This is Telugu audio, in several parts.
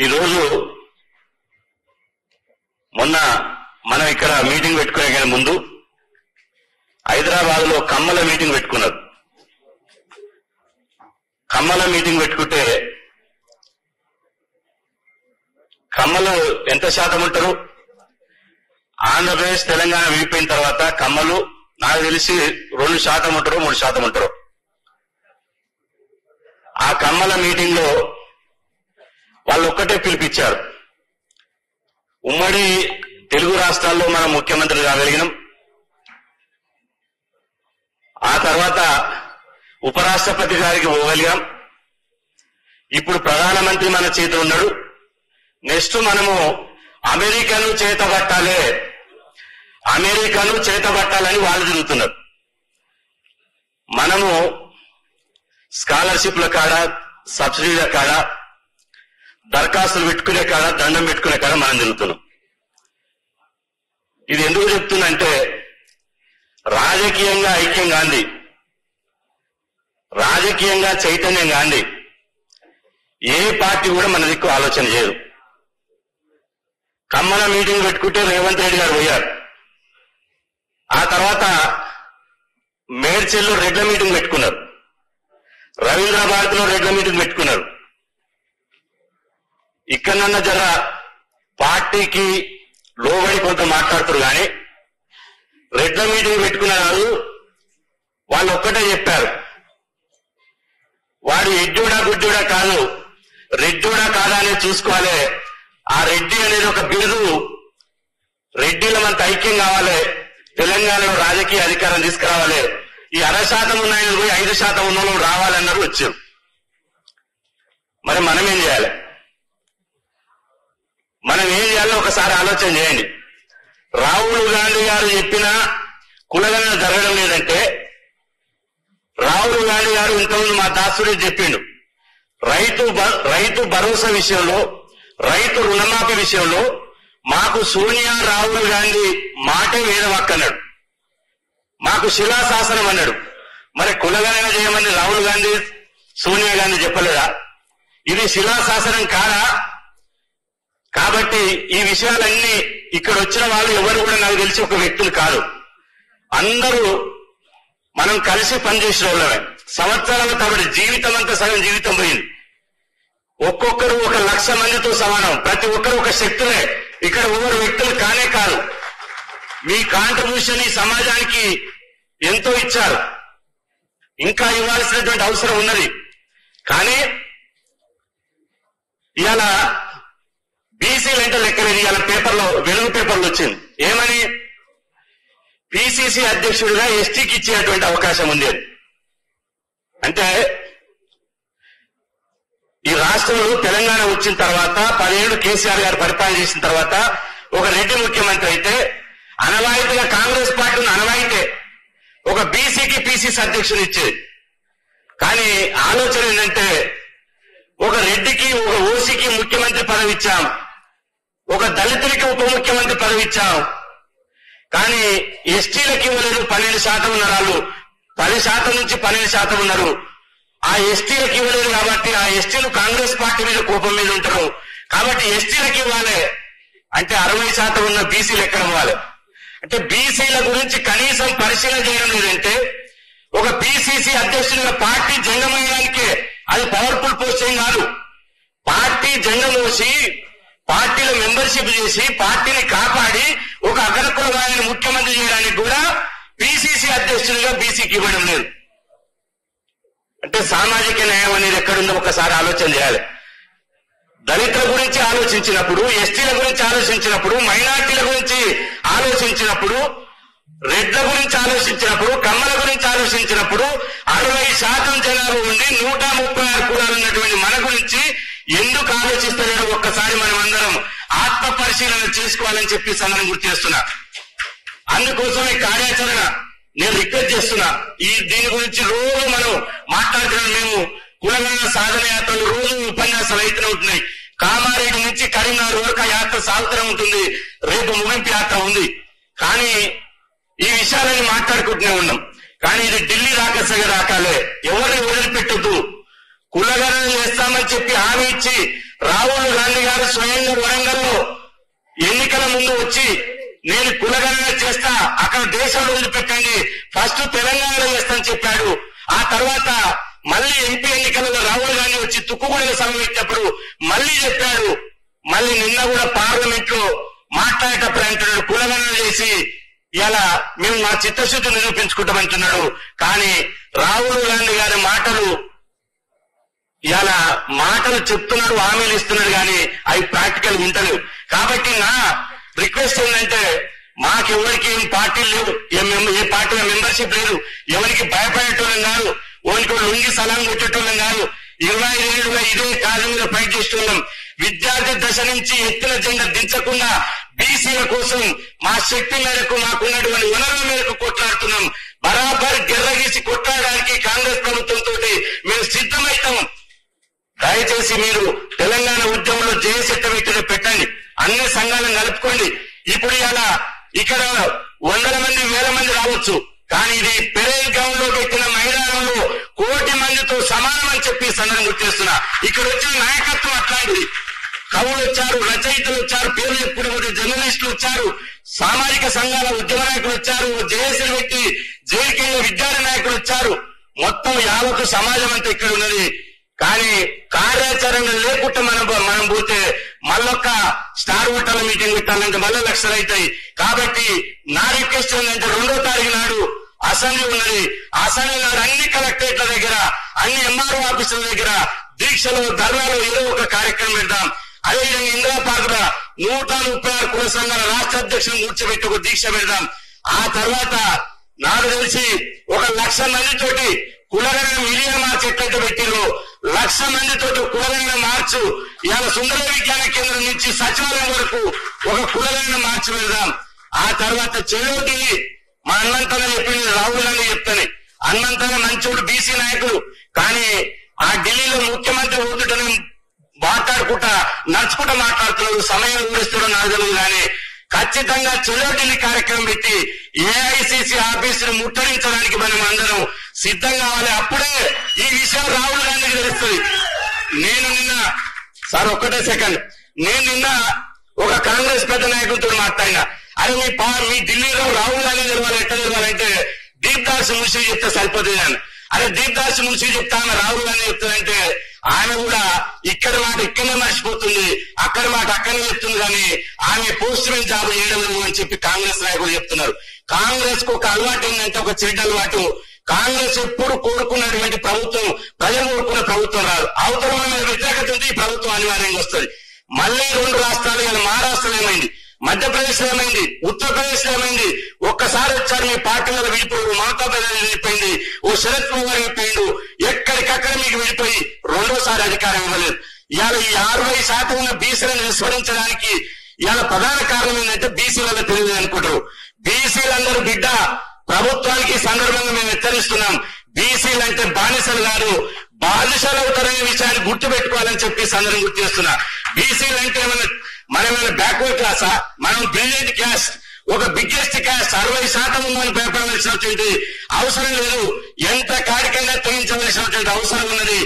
ఈరోజు మొన్న మనం ఇక్కడ మీటింగ్ పెట్టుకునే ముందు హైదరాబాద్ లో కమ్మల మీటింగ్ పెట్టుకున్నారు. కమ్మల మీటింగ్ పెట్టుకుంటే కమ్మలు ఎంత శాతం ఉంటారు? ఆంధ్రప్రదేశ్ తెలంగాణ విడిపోయిన తర్వాత కమ్మలు నాకు తెలిసి 2% ఉంటారు, 3% ఉంటారు. ఆ కమ్మల మీటింగ్ లో వాళ్ళు ఒక్కటే పిలిపించారు, ఉమ్మడి తెలుగు రాష్ట్రాల్లో మనం ముఖ్యమంత్రి కాగలిగినాం, ఆ తర్వాత ఉపరాష్ట్రపతి గారికి పోగలిగాం, ఇప్పుడు ప్రధానమంత్రి మన చేతిలో ఉన్నాడు, నెక్స్ట్ మనము అమెరికాను చేతబట్టాలని వాళ్ళు తిరుగుతున్నారు. మనము స్కాలర్షిప్ల కాడ, సబ్సిడీల కాడ, దరఖాస్తులు పెట్టుకునే కాడ, దండం పెట్టుకునే కాడ మనం తిరుగుతున్నాం. ఇది ఎందుకు చెప్తున్నంటే రాజకీయంగా ఐక్యం గాంధీ, రాజకీయంగా చైతన్యం గాంధీ ఏ పార్టీ కూడా మన దిక్కు ఆలోచన చేయదు. కమ్మల మీటింగ్ పెట్టుకుంటే రేవంత్ రెడ్డి గారు పోయారు. ఆ తర్వాత మేడ్చల్లో రెడ్ల మీటింగ్ పెట్టుకున్నారు, రవీంద్ర భారతిలో రెడ్ల మీటింగ్ పెట్టుకున్నారు. ఇక్కడన్నా జర పార్టీకి లోబడి కొంత మాట్లాడుతారు కానీ రెడ్ల మీటింగ్ పెట్టుకున్న వాళ్ళు ఒక్కటే చెప్పారు, వాడు ఎడ్డోడా గుడ్డోడా కాదు, రెడ్డోడా కాదా అనేది చూసుకోవాలి. ఆ రెడ్డి అనేది ఒక బిరుదు, రెడ్డిలో మనకు ఐక్యం కావాలి, తెలంగాణలో రాజకీయ అధికారం తీసుకురావాలి, ఈ 0.5% ఉన్నాయని పోయి 5% ఉన్న వాళ్ళు రావాలన్నారు, వచ్చాం. మరి మనం ఏం చేయాలి? మనం ఏం చేయాలో ఒకసారి ఆలోచన చేయండి. రాహుల్ గాంధీ గారు చెప్పిన కులగణన జరగడం లేదంటే, రాహుల్ గాంధీ గారు ఇంతకుముందు మా దాసుడే చెప్పిండు, రైతు భరోసా విషయంలో, రైతు రుణమాఫీ విషయంలో మాకు సోనియా రాహుల్ గాంధీ మాటే వేదవాక్కన్నాడు, మాకు శిలాశాసనం అన్నాడు. మరి కులగణన చేయమని రాహుల్ గాంధీ సోనియా గాంధీ చెప్పలేదా? ఇది శిలాశాసనం కాదా? కాబట్టి ఈ విషయాలన్నీ ఇక్కడ వచ్చిన వాళ్ళు ఎవరు కూడా నాకు తెలిసి ఒక వ్యక్తులు కాదు, అందరూ మనం కలిసి పనిచేసిన వాళ్ళమే. సంవత్సరాల కాబట్టి జీవితం అంతా సగం జీవితం పోయింది. ఒక్కొక్కరు 1,00,000 మందితో సమానం, ప్రతి ఒక్కరు ఒక శక్తులే. ఇక్కడ ఎవరు వ్యక్తులు కానే కాదు. మీ కాంట్రిబ్యూషన్ ఈ సమాజానికి ఎంతో ఇచ్చారు, ఇంకా ఇవ్వాల్సినటువంటి అవసరం ఉన్నది. కానీ ఇవాళ బీసీలు అంటే లెక్కలేదు. ఇవాళ వెలుగు పేపర్లో వచ్చింది ఏమని, పిసిసి అధ్యక్షుడిగా ఎస్టీకి ఇచ్చేటువంటి అవకాశం ఉంది అని. అంటే ఈ రాష్ట్రంలో తెలంగాణ వచ్చిన తర్వాత 10 ఏళ్లు కేసీఆర్ గారు పరిపాలన చేసిన తర్వాత ఒక రెడ్డి ముఖ్యమంత్రి అయితే అనవాయితీగా కాంగ్రెస్ పార్టీని అనవాయితే ఒక బీసీకి పిసిసి అధ్యక్షుడు ఇచ్చేది. కానీ ఆలోచన ఏంటంటే, ఒక రెడ్డికి ఒక ఓసీకి ముఖ్యమంత్రి పదవి ఇచ్చాం, ఒక దళితుడికి ఉప ముఖ్యమంత్రి పదవి ఇచ్చాం, కానీ ఎస్టీలకి ఇవ్వలేదు. 12% ఉన్నారు వాళ్ళు, 10% నుంచి 12% ఉన్నారు. ఆ ఎస్టీలకు ఇవ్వలేదు కాబట్టి ఆ ఎస్టీలు కాంగ్రెస్ పార్టీ మీద కోపం మీద ఉంటారు. కాబట్టి ఎస్టీలకు ఇవ్వాలి అంటే 60% ఉన్న బీసీలు ఎక్కడ ఇవ్వాలి? అంటే బీసీల గురించి కనీసం పరిశీలన చేయడం లేదంటే, ఒక పిసిసి అధ్యక్షుడిగా పార్టీ జంగమయ్యడానికే అది పవర్ఫుల్ పోస్టింగ్ కాదు. పార్టీ జంగమోసి పార్టీలో మెంబర్షిప్ చేసి పార్టీని కాపాడి ఒక అగ్రకులమైన ముఖ్యమంత్రి చేయడానికి కూడా పిసిసి అధ్యక్షుడిగా బీసీకి ఇవ్వడం లేదు. అంటే సామాజిక న్యాయం అనేది ఎక్కడుందో ఒకసారి ఆలోచన చేయాలి. దళితుల గురించి ఆలోచించినప్పుడు, ఎస్టీల గురించి ఆలోచించినప్పుడు, మైనార్టీల గురించి ఆలోచించినప్పుడు, రెడ్ల గురించి ఆలోచించినప్పుడు, కమ్మల గురించి ఆలోచించినప్పుడు 60% జనాభా ఉండి 136 కులాలు ఉన్నటువంటి మన గురించి ఎందుకు ఆలోచిస్తలేదో ఒక్కసారి మనం అందరం ఆత్మ పరిశీలన చేసుకోవాలని చెప్పి సందర్భం గుర్తు చేస్తున్నా. అందుకోసమే కార్యాచరణ నేను రిక్వెస్ట్ చేస్తున్నా. దీని గురించి రోజు మనం మాట్లాడుతున్నాం. మేము కులగణన సాధన యాత్రలు రోజు ఉపన్యాసాలు అయితేనే ఉంటున్నాయి. కామారెడ్డి నుంచి కరీంనగర్ వరకు ఆ యాత్ర సాగుతూనే ఉంటుంది. రేపు ముగింపు యాత్ర ఉంది. కానీ ఈ విషయాలని మాట్లాడుకుంటూనే ఉన్నాం. కానీ ఇది ఢిల్లీ రాకసగా రాకాలే, ఎవరిని వదిలిపెట్టద్దు. కులగణన చేస్తామని చెప్పి హామీ ఇచ్చి రాహుల్ గాంధీ గారు స్వయంగా వరంగల్లో ఎన్నికల ముందు వచ్చి నేను కులగణన చేస్తా, అక్కడ దేశంలో వదిలిపెట్టండి, ఫస్ట్ తెలంగాణలో చేస్తానని చెప్పాడు. ఆ తర్వాత మళ్ళీ ఎంపీ ఎన్నికలలో రాహుల్ గాంధీ వచ్చి తుక్కుగూడలో సభ పెట్టినప్పుడు మళ్ళీ చెప్పాడు. మళ్ళీ నిన్న కూడా పార్లమెంట్ లో మాట్లాడేటప్పుడు అంటున్నాడు కులగణన చేసి ఇలా మేము మా చిత్తశుద్ధి నిరూపించుకుంటామంటున్నాడు. కానీ రాహుల్ గాంధీ గారి మాటలు చెప్తున్నాడు, హామీలు ఇస్తున్నాడు, కానీ అవి ప్రాక్టికల్ ఉంటలేవు. కాబట్టి నా రిక్వెస్ట్ ఏంటంటే మాకెవరికి ఏం పార్టీలు లేవు, ఏ పార్టీల మెంబర్షిప్ లేదు, ఎవరికి భయపడేటోళ్ళం కాదు, ఓనికి లొంగి సలాం కొట్టేటోళ్ళం కాదు. 25 ఏళ్లుగా ఇదే కాదు మీద ఫైట్ చేస్తున్నాం. విద్యార్థి దశ నుంచి ఎత్తుల జెండా దించకుండా బీసీల కోసం మా శక్తి మేరకు మాకున్నటువంటి వనరుల మేరకు కొట్లాడుతున్నాం. బరాబర్ గెర్రగీసి కొట్లాడడానికి కాంగ్రెస్ ప్రభుత్వంతో మేము సిద్ధమవుతాం. దయచేసి మీరు తెలంగాణ ఉద్యమంలో జేఏసీ పెట్టండి, అన్ని సంఘాలను కలుపుకోండి. ఇప్పుడు ఇలా ఇక్కడ 100 మంది 1000 మంది రావచ్చు, కానీ ఇది పెరేడ్ గ్రౌండ్ లో పెట్టిన మైదానంలో 1 కోటి మందితో సమానం అని చెప్పి సందర్భం గుర్తిస్తున్నా. ఇక్కడ వచ్చిన నాయకత్వం అట్లాంటిది. కవులు వచ్చారు, రచయితలు వచ్చారు, పేర్లు చెప్పుకునే జర్నలిస్టులు వచ్చారు, సామాజిక సంఘాల ఉద్యమ నాయకులు వచ్చారు, జేఏసీలు పెట్టి జేకేల విద్యార్థి నాయకులు వచ్చారు. మొత్తం యావత్తు సమాజం అంతా ఇక్కడ ఉన్నది. కానీ కార్యాచరణ లేకుండా మనం పోతే మళ్ళొక్క స్టార్ హోటల్ మీటింగ్ పెట్టాలంటే మళ్ళీ లక్షలు అవుతాయి. కాబట్టి నా రిక్వెస్ట్ ఏంటంటే 2వ తారీఖు నాడు అసెంబ్లీ ఉన్నది. అసెంబ్లీ నాడు అన్ని కలెక్టరేట్ల దగ్గర, అన్ని ఎంఆర్ఓ ఆఫీసుల దగ్గర దీక్షలు, ధర్నాలు ఏదో ఒక కార్యక్రమం పెడదాం. అదేవిధంగా ఇందిరా పార్క్ 136 కుల సంఘాల రాష్ట్ర అధ్యక్షులను కూర్చోబెట్టి ఒక దీక్ష పెడదాం. ఆ తర్వాత నాకు తెలిసి 1,00,000 మందితోటి కులగణన మిలియన్ మార్చ్ ఎట్లయితే పెట్టిరో 1,00,000 మందితోటి కులగణన మార్చు ఇవాళ సుందర విజ్ఞాన కేంద్రం నుంచి సచివాలయం వరకు ఒక కులగణన మార్చి పెడదాం. ఆ తర్వాత చెలోటిని మా అన్నంతనే చెప్పింది, రాహుల్ గాంధీ చెప్తానే అన్నంతనే మంచోడు బీసీ నాయకుడు. కానీ ఆ ఢిల్లీలో ముఖ్యమంత్రి ఊదుటని మాట్లాడుకుంటా నడుచుకుంటా మాట్లాడుతున్నాడు, సమయం ఊరిస్తాడో నాకు తెలియదు. కానీ ఖచ్చితంగా చెలోటిని కార్యక్రమం పెట్టి ఏఐసిసి ఆఫీసును ముట్టడించడానికి మనం అందరం సిద్ధం కావాలి. అప్పుడే ఈ విషయం రాహుల్ గాంధీకి తెలుస్తుంది. నేను నిన్న ఒక కాంగ్రెస్ పెద్ద నాయకులతో మాట్లాడినా, అరే మీ ఢిల్లీలో రాహుల్ గాంధీ తెలవాలి, ఎట్లా తెలవాలంటే దీప్దాస్ మున్షి చెప్తే సరిపోతుంది అని. అరే దీప్దాస్ మున్షి చెప్తా రాహుల్ గాంధీ చెప్తానంటే ఆమె కూడా ఇక్కడ మాట ఇక్కడనే మర్చిపోతుంది, అక్కడ మాట అక్కడనే చెప్తుంది, కానీ ఆమె పోస్ట్ మ్యాన్ జాబ్ చేయడం లేదు అని చెప్పి కాంగ్రెస్ నాయకులు చెప్తున్నారు. కాంగ్రెస్ కు ఒక అలవాటు ఏంటంటే, ఒక చెడ్డ అలవాటు, కాంగ్రెస్ ఎప్పుడు కోరుకున్నటువంటి ప్రభుత్వం, ప్రజలు కోరుకున్న ప్రభుత్వం రాదు. అవతల మీద వ్యతిరేకత ఉంటే ఈ ప్రభుత్వం అనివార్యంగా వస్తుంది. మళ్ళీ 2 రాష్ట్రాలు, ఇలా మహారాష్ట్రలో ఏమైంది, మధ్యప్రదేశ్ లో ఏమైంది, ఉత్తరప్రదేశ్ లో ఏమైంది, ఒక్కసారి వచ్చారు మీ పార్టీ వల్ల విడిపోయి, మమతా బెనర్జీ విడిపోయింది, ఓ శరద్ పవార్ విడిపోయిండు, ఎక్కడికక్కడ మీకు విడిపోయి 2వసారి అధికారం ఇవ్వలేదు. ఇవాళ ఈ 60% ఉన్న బీసీలను విస్మరించడానికి ఇవాళ ప్రధాన కారణం ఏంటంటే బీసీలలో తెలియదు అనుకుంటారు. బీసీలందరూ బిడ్డ ప్రభుత్వానికి సందర్భంగా మేము హెచ్చరిస్తున్నాం, బీసీలు అంటే బానిసలు కాదు, బానిసలు అవుతారనే విషయాన్ని గుర్తు పెట్టుకోవాలని చెప్పి సందర్భం గుర్తు చేస్తున్నా. బీసీలు అంటే మనమేమైనా బ్యాక్వర్డ్ క్లాసా? మనం బ్రిలియంట్ క్యాస్ట్, ఒక బిగ్గెస్ట్ క్యాస్ట్, 60% ఉందని భయపడవలసినటువంటి అవసరం లేదు. ఎంత కాడికైనా తొలగించవలసినటువంటి అవసరం ఉన్నది.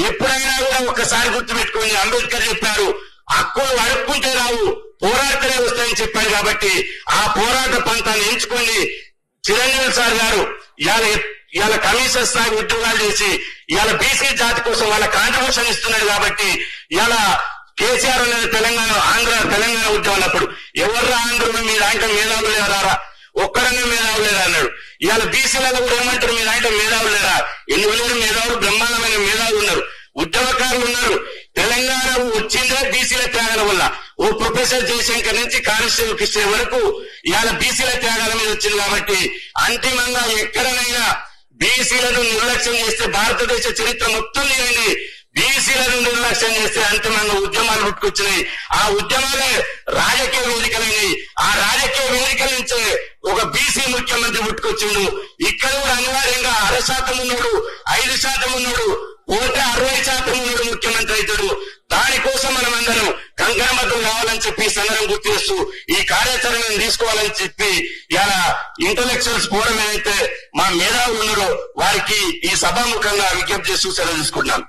ఎప్పుడైనా కూడా ఒక్కసారి గుర్తు పెట్టుకోండి, అంబేద్కర్ చెప్పారు, హక్కులు అడుక్కుంటే రావు, పోరాటనే వస్తాయని చెప్పారు. కాబట్టి ఆ పోరాట పంతాన్ని ఎంచుకోండి. చిరంజీవి సార్ గారు ఇవాళ కమిషన్ స్థాయి ఉద్యోగాలు చేసి ఇవాళ బీసీ జాతి కోసం వాళ్ళ కాంట్రిబ్యూషన్ ఇస్తున్నాడు. కాబట్టి ఇవాళ కేసీఆర్ అనేది తెలంగాణ ఉద్యమం అప్పుడు ఎవర్రా ఆంధ్రులు మీ దాంట్లో మేధావులు లేరా, ఒక్కరన్నా మేధావులు లేరా అన్నాడు. ఇవాళ బీసీలలో కూడా ఏమంటారు, మీ దాంట్లో మేధావులు లేరా? 8,000 మేధావులు, బ్రహ్మాండమైన మేధావులు ఉన్నారు, ఉద్యమకారులు ఉన్నారు. తెలంగాణ వచ్చిందే బీసీల త్యాగాల వల్ల. ఓ ప్రొఫెసర్ జయశంకర్ నుంచి కానిస్టేబుల్ కృష్ణ వరకు ఇవాళ బీసీల త్యాగాల మీద వచ్చింది. కాబట్టి అంతిమంగా ఎక్కడనైనా బీసీలను నిర్లక్ష్యం చేస్తే భారతదేశ చరిత్ర మొత్తం తీయండి, బీసీలను నిర్లక్ష్యం చేస్తే అంతిమంగా ఉద్యమాలు పుట్టుకొచ్చినాయి. ఆ ఉద్యమాలే రాజకీయ వేదికలైనవి. ఆ రాజకీయ వేదికల నుంచే ఒక బీసీ ముఖ్యమంత్రి పుట్టుకొచ్చిండు. ఇక్కడ కూడా అనివార్యంగా 6% ఉన్నాడు, 5% ఉన్నాడు, పోతే 60% ఉన్నాడు ముఖ్యమంత్రి అవుతాడు. దానికోసం మనం అందరం కంకణబద్ధం కావాలని చెప్పి సందర్భం గుర్తు చేస్తూ ఈ కార్యాచరణను తీసుకోవాలని చెప్పి ఇలా ఇంటలెక్చువల్స్ ఫోరం ఏదైతే మా మేధావులు ఉన్నారో వారికి ఈ సభాముఖంగా విజ్ఞప్తి చేస్తూ సెలవు తీసుకుంటున్నాం.